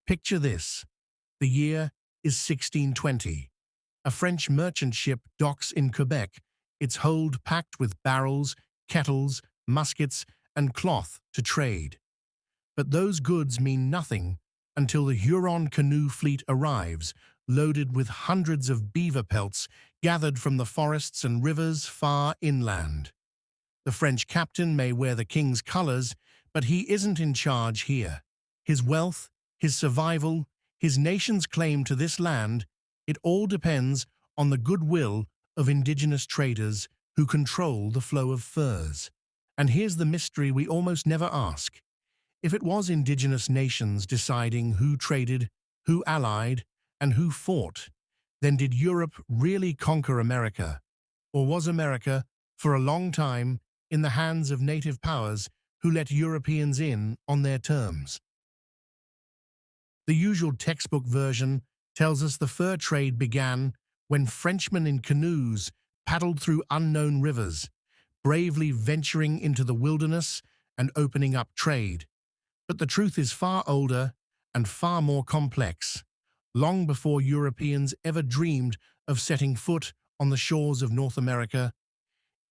Picture this. The year is 1620. A French merchant ship docks in Quebec, its hold packed with barrels, kettles, muskets, and cloth to trade. But those goods mean nothing until the Huron canoe fleet arrives, loaded with hundreds of beaver pelts gathered from the forests and rivers far inland. The French captain may wear the king's colors, but he isn't in charge here. His wealth, his survival, his nation's claim to this land, it all depends on the goodwill of indigenous traders who control the flow of furs. And here's the mystery we almost never ask. If it was indigenous nations deciding who traded, who allied, and who fought, then did Europe really conquer America? Or was America, for a long time, in the hands of native powers who let Europeans in on their terms? The usual textbook version tells us the fur trade began when Frenchmen in canoes paddled through unknown rivers, bravely venturing into the wilderness and opening up trade. But the truth is far older and far more complex. Long before Europeans ever dreamed of setting foot on the shores of North America,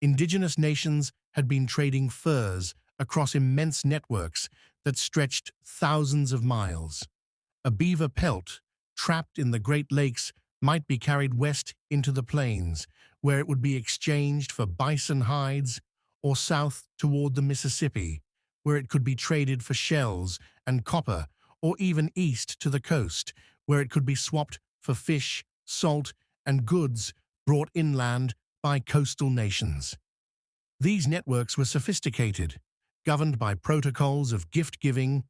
indigenous nations had been trading furs across immense networks that stretched thousands of miles. A beaver pelt, trapped in the Great Lakes, might be carried west into the plains, where it would be exchanged for bison hides, or south toward the Mississippi, where it could be traded for shells and copper, or even east to the coast, where it could be swapped for fish, salt, and goods brought inland by coastal nations. These networks were sophisticated, governed by protocols of gift-giving,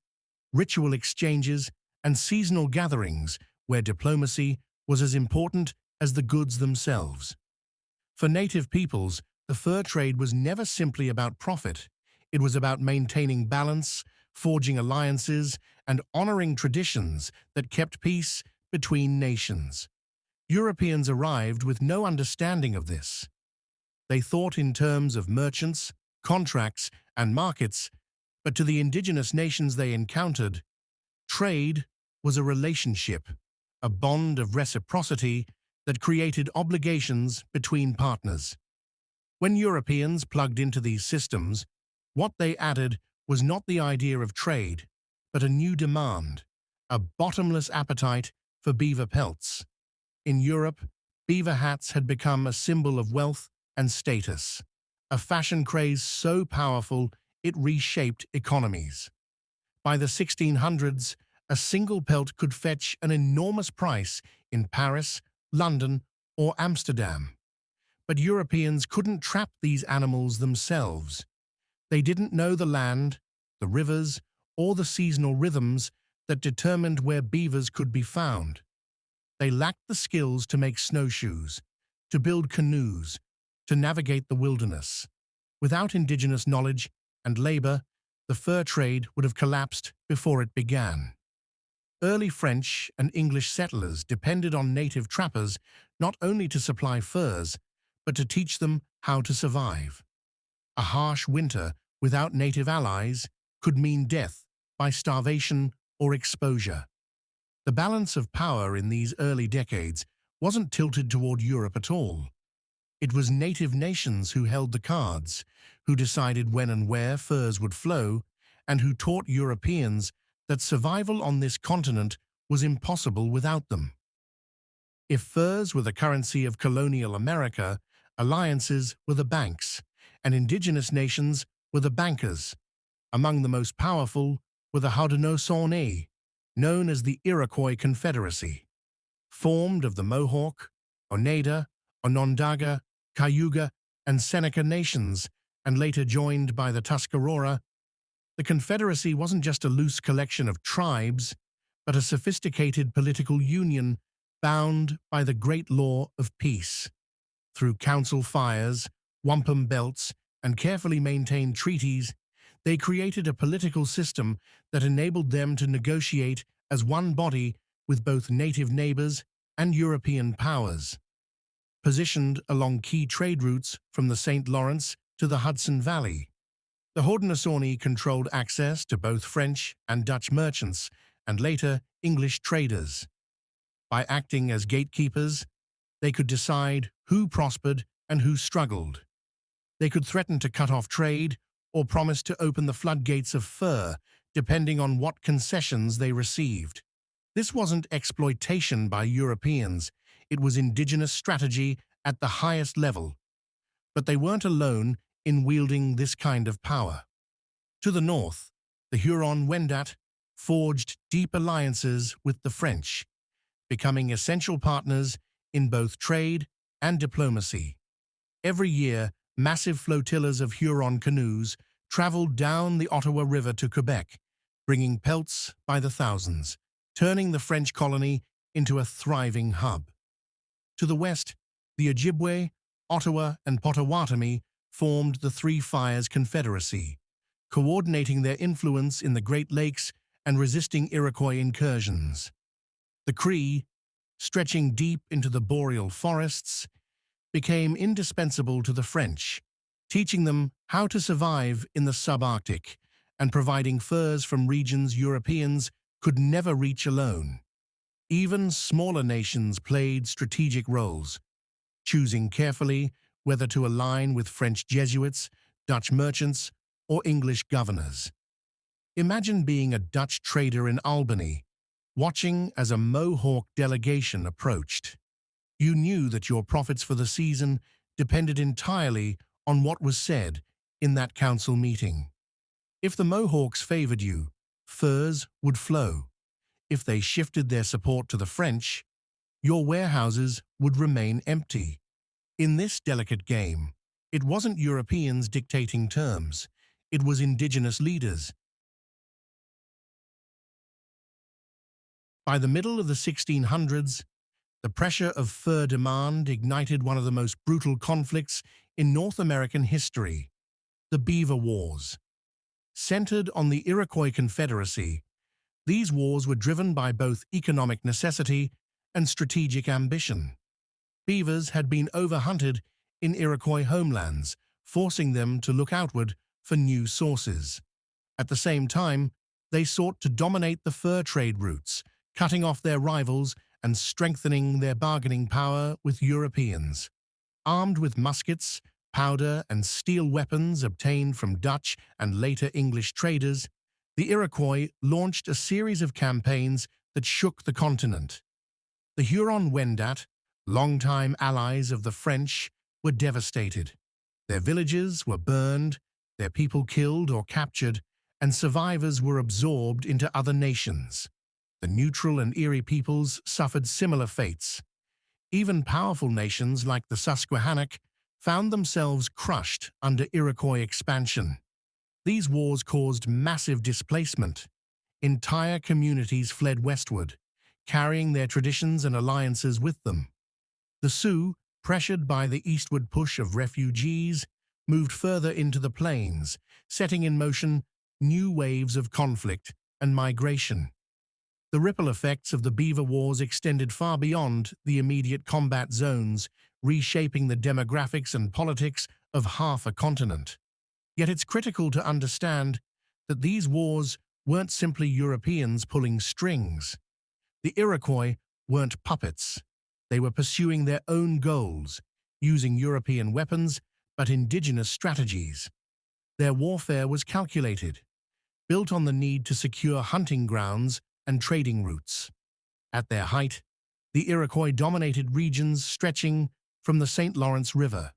ritual exchanges, and seasonal gatherings where diplomacy was as important as the goods themselves. For native peoples, the fur trade was never simply about profit. It was about maintaining balance, forging alliances, and honoring traditions that kept peace between nations. Europeans arrived with no understanding of this. They thought in terms of merchants, contracts, and markets, but to the indigenous nations they encountered, trade was a relationship, a bond of reciprocity that created obligations between partners. When Europeans plugged into these systems, what they added was not the idea of trade, but a new demand, a bottomless appetite for beaver pelts. In Europe, beaver hats had become a symbol of wealth and status, a fashion craze so powerful it reshaped economies. By the 1600s, a single pelt could fetch an enormous price in Paris, London, or Amsterdam. But Europeans couldn't trap these animals themselves. They didn't know the land, the rivers, or the seasonal rhythms that determined where beavers could be found. They lacked the skills to make snowshoes, to build canoes, to navigate the wilderness. Without indigenous knowledge and labor, the fur trade would have collapsed before it began. Early French and English settlers depended on native trappers not only to supply furs, but to teach them how to survive. A harsh winter without native allies could mean death by starvation or exposure. The balance of power in these early decades wasn't tilted toward Europe at all. It was native nations who held the cards, who decided when and where furs would flow, and who taught Europeans that survival on this continent was impossible without them. If furs were the currency of colonial America, alliances were the banks, and indigenous nations were the bankers. Among the most powerful were the Haudenosaunee, known as the Iroquois Confederacy. Formed of the Mohawk, Oneida, Onondaga, Cayuga, and Seneca nations, and later joined by the Tuscarora, the Confederacy wasn't just a loose collection of tribes, but a sophisticated political union bound by the great law of peace. Through council fires, wampum belts, and carefully maintained treaties, they created a political system that enabled them to negotiate as one body with both native neighbors and European powers. Positioned along key trade routes from the St. Lawrence to the Hudson Valley, the Haudenosaunee controlled access to both French and Dutch merchants and later English traders. By acting as gatekeepers, they could decide who prospered and who struggled. They could threaten to cut off trade or promise to open the floodgates of fur, depending on what concessions they received. This wasn't exploitation by Europeans, it was indigenous strategy at the highest level. But they weren't alone in wielding this kind of power. To the north, the Huron-Wendat forged deep alliances with the French, becoming essential partners in both trade and diplomacy. Every year, massive flotillas of Huron canoes traveled down the Ottawa River to Quebec, bringing pelts by the thousands, turning the French colony into a thriving hub. To the west, the Ojibwe, Ottawa, and Potawatomi formed the Three Fires Confederacy, coordinating their influence in the Great Lakes and resisting Iroquois incursions. The Cree, stretching deep into the boreal forests, became indispensable to the French, teaching them how to survive in the subarctic and providing furs from regions Europeans could never reach alone. Even smaller nations played strategic roles, choosing carefully whether to align with French Jesuits, Dutch merchants, or English governors. Imagine being a Dutch trader in Albany, watching as a Mohawk delegation approached. You knew that your profits for the season depended entirely on what was said in that council meeting. If the Mohawks favored you, furs would flow. If they shifted their support to the French, your warehouses would remain empty. In this delicate game, it wasn't Europeans dictating terms, it was indigenous leaders. By the middle of the 1600s, the pressure of fur demand ignited one of the most brutal conflicts in North American history, the Beaver Wars. Centered on the Iroquois Confederacy, these wars were driven by both economic necessity and strategic ambition. Beavers had been overhunted in Iroquois homelands, forcing them to look outward for new sources. At the same time, they sought to dominate the fur trade routes, cutting off their rivals and strengthening their bargaining power with Europeans. Armed with muskets, powder, and steel weapons obtained from Dutch and later English traders, the Iroquois launched a series of campaigns that shook the continent. The Huron-Wendat, longtime allies of the French, were devastated. Their villages were burned, their people killed or captured, and survivors were absorbed into other nations. The neutral and Erie peoples suffered similar fates. Even powerful nations like the Susquehannock found themselves crushed under Iroquois expansion. These wars caused massive displacement. Entire communities fled westward, carrying their traditions and alliances with them. The Sioux, pressured by the eastward push of refugees, moved further into the plains, setting in motion new waves of conflict and migration. The ripple effects of the Beaver Wars extended far beyond the immediate combat zones, reshaping the demographics and politics of half a continent. Yet it's critical to understand that these wars weren't simply Europeans pulling strings. The Iroquois weren't puppets. They were pursuing their own goals, using European weapons but indigenous strategies. Their warfare was calculated, built on the need to secure hunting grounds and trading routes. At their height, the Iroquois dominated regions stretching from the St. Lawrence River,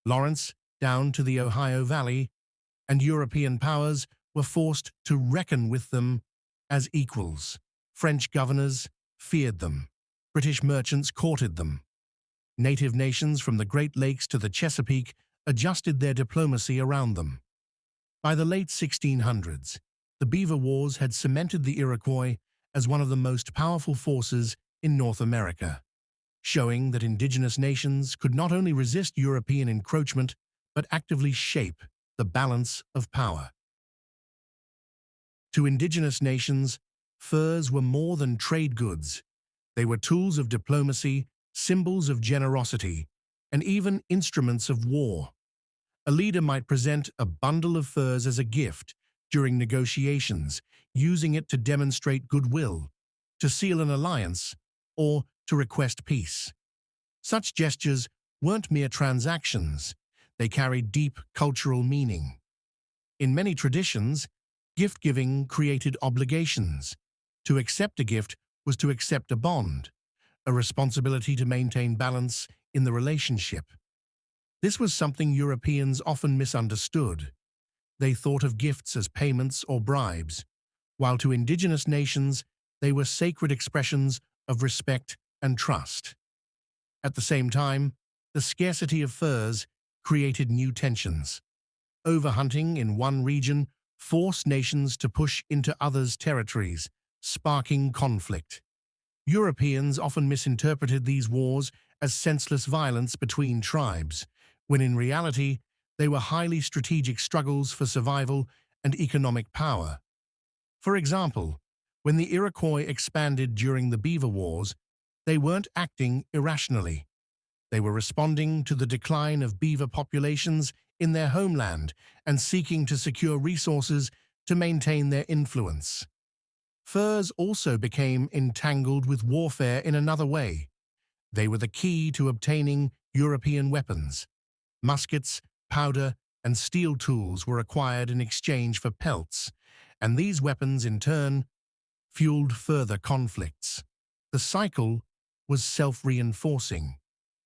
Lawrence down to the Ohio Valley, and European powers were forced to reckon with them as equals. French governors feared them. British merchants courted them. Native nations from the Great Lakes to the Chesapeake adjusted their diplomacy around them. By the late 1600s, the Beaver Wars had cemented the Iroquois as one of the most powerful forces in North America, showing that indigenous nations could not only resist European encroachment, but actively shape the balance of power. To indigenous nations, furs were more than trade goods. They were tools of diplomacy, symbols of generosity, and even instruments of war. A leader might present a bundle of furs as a gift, during negotiations, using it to demonstrate goodwill, to seal an alliance, or to request peace. Such gestures weren't mere transactions, they carried deep cultural meaning. In many traditions, gift-giving created obligations. To accept a gift was to accept a bond, a responsibility to maintain balance in the relationship. This was something Europeans often misunderstood. They thought of gifts as payments or bribes, while to indigenous nations they were sacred expressions of respect and trust. At the same time, the scarcity of furs created new tensions. Overhunting in one region forced nations to push into others' territories, sparking conflict. Europeans often misinterpreted these wars as senseless violence between tribes, when in reality they were highly strategic struggles for survival and economic power. For example, when the Iroquois expanded during the Beaver Wars, they weren't acting irrationally. They were responding to the decline of beaver populations in their homeland and seeking to secure resources to maintain their influence. Furs also became entangled with warfare in another way. They were the key to obtaining European weapons. Muskets, powder, and steel tools were acquired in exchange for pelts, and these weapons, in turn, fueled further conflicts. The cycle was self-reinforcing.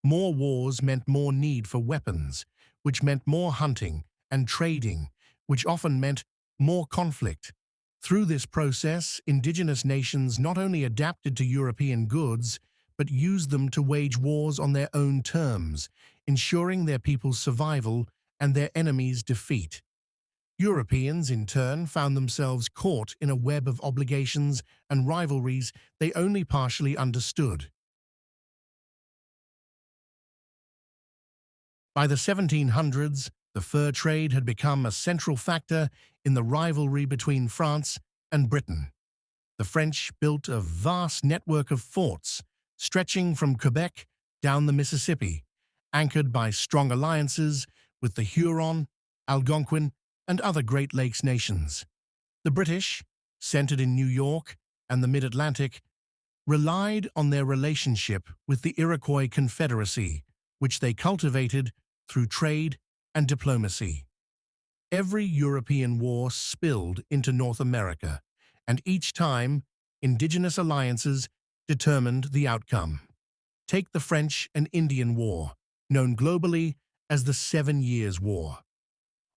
More wars meant more need for weapons, which meant more hunting and trading, which often meant more conflict. Through this process, indigenous nations not only adapted to European goods, but used them to wage wars on their own terms, ensuring their people's survival and their enemies' defeat. Europeans, in turn, found themselves caught in a web of obligations and rivalries they only partially understood. By the 1700s, the fur trade had become a central factor in the rivalry between France and Britain. The French built a vast network of forts, stretching from Quebec down the Mississippi, anchored by strong alliances with the Huron, Algonquin, and other Great Lakes nations. The British, centered in New York and the Mid-Atlantic, relied on their relationship with the Iroquois Confederacy, which they cultivated through trade and diplomacy. Every European war spilled into North America, and each time, indigenous alliances determined the outcome. Take the French and Indian War, known globally as the 7 Years' War.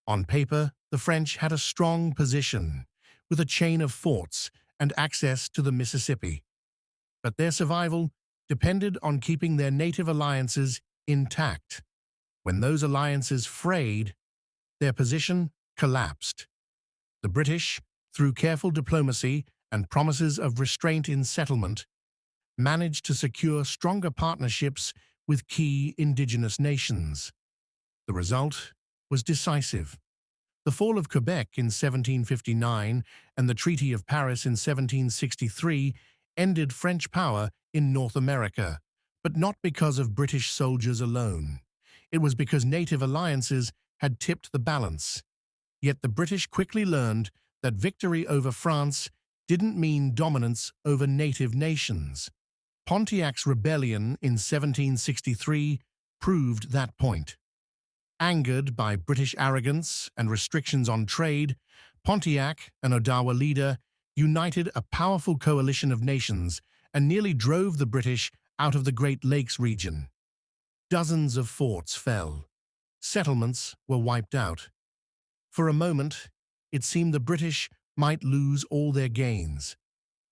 On paper, the French had a strong position, with a chain of forts and access to the Mississippi. But their survival depended on keeping their native alliances intact. When those alliances frayed, their position collapsed. The British, through careful diplomacy and promises of restraint in settlement, managed to secure stronger partnerships with key indigenous nations. The result was decisive. The fall of Quebec in 1759 and the Treaty of Paris in 1763 ended French power in North America, but not because of British soldiers alone. It was because native alliances had tipped the balance. Yet the British quickly learned that victory over France didn't mean dominance over native nations. Pontiac's rebellion in 1763 proved that point. Angered by British arrogance and restrictions on trade, Pontiac, an Odawa leader, united a powerful coalition of nations and nearly drove the British out of the Great Lakes region. Dozens of forts fell. Settlements were wiped out. For a moment, it seemed the British might lose all their gains.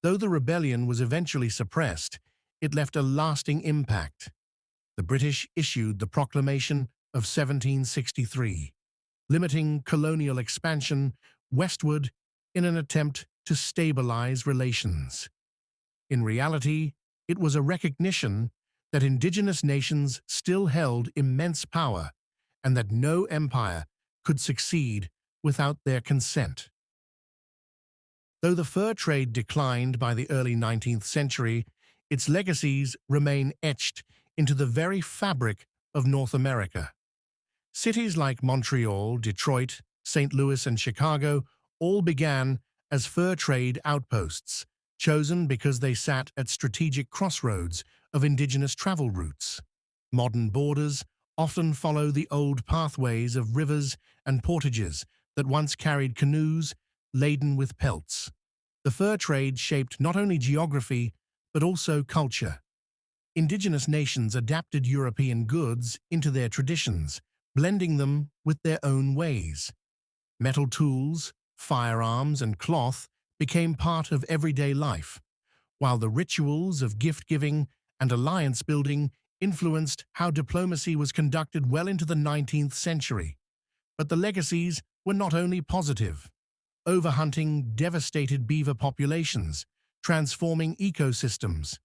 Though the rebellion was eventually suppressed, it left a lasting impact. The British issued the Proclamation of 1763, limiting colonial expansion westward in an attempt to stabilize relations. In reality, it was a recognition that indigenous nations still held immense power and that no empire could succeed without their consent. Though the fur trade declined by the early 19th century, its legacies remain etched into the very fabric of North America. Cities like Montreal, Detroit, St. Louis, and Chicago All began as fur trade outposts, chosen because they sat at strategic crossroads of indigenous travel routes. Modern borders often follow the old pathways of rivers and portages that once carried canoes laden with pelts. The fur trade shaped not only geography, but also culture. Indigenous nations adapted European goods into their traditions, blending them with their own ways. Metal tools, firearms, and cloth became part of everyday life, while the rituals of gift-giving and alliance-building influenced how diplomacy was conducted well into the 19th century. But the legacies were not only positive. Overhunting devastated beaver populations, transforming ecosystems.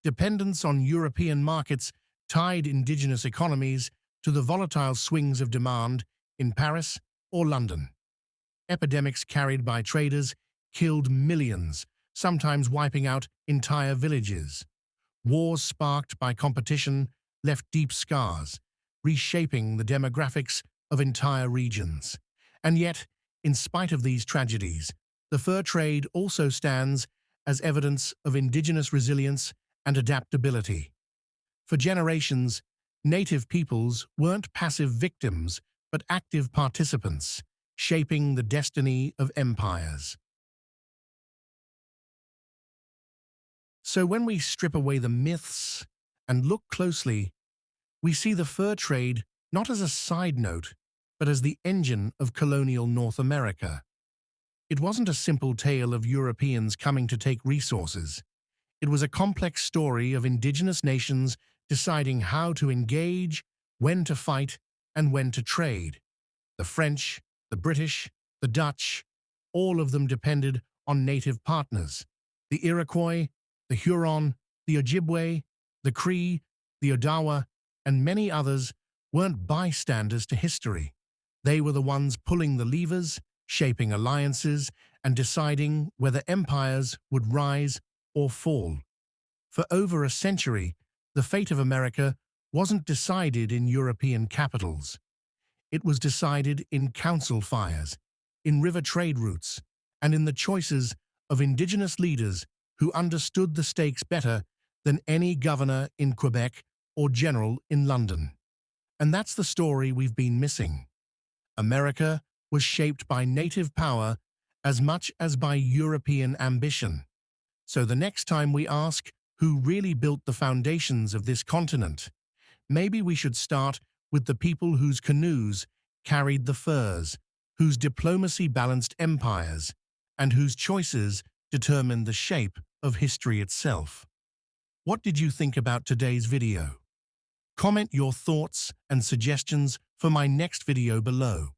Dependence on European markets tied indigenous economies to the volatile swings of demand in Paris or London. Epidemics carried by traders killed millions, sometimes wiping out entire villages. Wars sparked by competition left deep scars, reshaping the demographics of entire regions. And yet, in spite of these tragedies, the fur trade also stands as evidence of indigenous resilience and adaptability. For generations, native peoples weren't passive victims, but active participants, shaping the destiny of empires. So when we strip away the myths and look closely, we see the fur trade not as a side note, but as the engine of colonial North America. It wasn't a simple tale of Europeans coming to take resources. It was a complex story of indigenous nations deciding how to engage, when to fight, and when to trade. The French, the British, the Dutch, all of them depended on native partners. The Iroquois, the Huron, the Ojibwe, the Cree, the Odawa, and many others weren't bystanders to history. They were the ones pulling the levers, shaping alliances, and deciding whether empires would rise or fall. For over a century, the fate of America wasn't decided in European capitals. It was decided in council fires, in river trade routes, and in the choices of indigenous leaders who understood the stakes better than any governor in Quebec or general in London. And that's the story we've been missing. America was shaped by native power as much as by European ambition. So the next time we ask who really built the foundations of this continent, maybe we should start with the people whose canoes carried the furs, whose diplomacy balanced empires, and whose choices determined the shape of history itself. What did you think about today's video? Comment your thoughts and suggestions for my next video below.